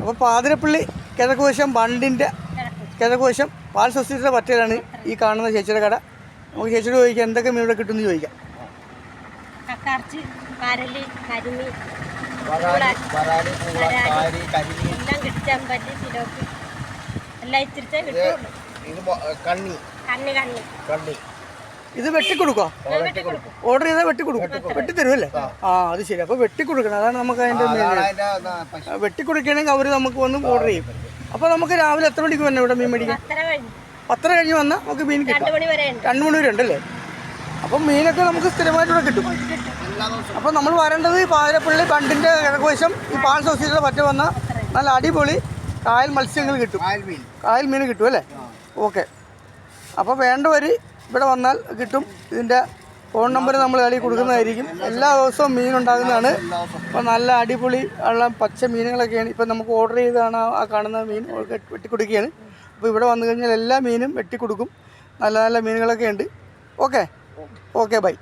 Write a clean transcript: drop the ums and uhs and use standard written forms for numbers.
അപ്പോൾ പാതിരപ്പള്ളി കിഴക്കുവശം ബണ്ടിൻ്റെ കിഴക്കുവശം പാൽ സൊസൈറ്റിയുടെ പറ്റയിലാണ് ഈ കാണുന്ന ചേച്ചിയുടെ കട. നമുക്ക് ചേച്ചിയോട് ചോദിക്കാം എന്തൊക്കെ മീൻ ഇവിടെ കിട്ടുമെന്ന് ചോദിക്കാം. കക്കാർച്ചി, പരല്, കരിമീൻ, എല്ലാം കിട്ടും. ചെമ്പല്ലി, സിലോപ്പി എല്ലാം ഇത്തിരിച്ചേ കിട്ടുള്ളൂ. കണ്ണി ഇത് വെട്ടിക്കൊടുക്കോ? ഓർഡർ ചെയ്താൽ വെട്ടിക്കൊടുക്കും, വെട്ടിത്തരുമല്ലേ? ആ അത് ശരി. അപ്പോൾ വെട്ടിക്കൊടുക്കണം, അതാണ് നമുക്ക് അതിൻ്റെ വെട്ടിക്കൊടുക്കുകയാണെങ്കിൽ അവർ നമുക്ക് വന്ന് ഓർഡർ ചെയ്യും. അപ്പോൾ നമുക്ക് രാവിലെ എത്ര മണിക്ക് വരണം ഇവിടെ മീൻ മേടിക്കാൻ? 10 കഴിഞ്ഞ് വന്നാൽ നമുക്ക് മീൻ കിട്ടും. 2 മണി വരെ ഉണ്ടല്ലേ? അപ്പം മീനൊക്കെ നമുക്ക് സ്ഥിരമായിട്ടിവിടെ കിട്ടും. അപ്പോൾ നമ്മൾ വരേണ്ടത് ഈ പാതിരപ്പള്ളി ബണ്ടിൻ്റെ കിഴക്കുവശം ഈ പാൽ സൊസൈറ്റിയുടെ പറ്റ വന്നാൽ നല്ല അടിപൊളി കായൽ മത്സ്യങ്ങൾ കിട്ടും, കായൽ മീൻ കിട്ടും അല്ലേ? ഓക്കെ. അപ്പോൾ വേണ്ടവർ ഇവിടെ വന്നാൽ കിട്ടും. ഇതിൻ്റെ ഫോൺ നമ്പർ നമ്മൾ കളി കൊടുക്കുന്നതായിരിക്കും. എല്ലാ ദിവസവും മീനുണ്ടാകുന്നതാണ്. അപ്പോൾ നല്ല അടിപൊളി ഉള്ള പച്ച മീനുകളൊക്കെയാണ് ഇപ്പം നമുക്ക് ഓർഡർ ചെയ്താണ് ആ കാണുന്ന മീൻ വെട്ടിക്കൊടുക്കുകയാണ്. അപ്പോൾ ഇവിടെ വന്നു കഴിഞ്ഞാൽ എല്ലാ മീനും വെട്ടിക്കൊടുക്കും. നല്ല നല്ല മീനുകളൊക്കെ ഉണ്ട്. Okay, by.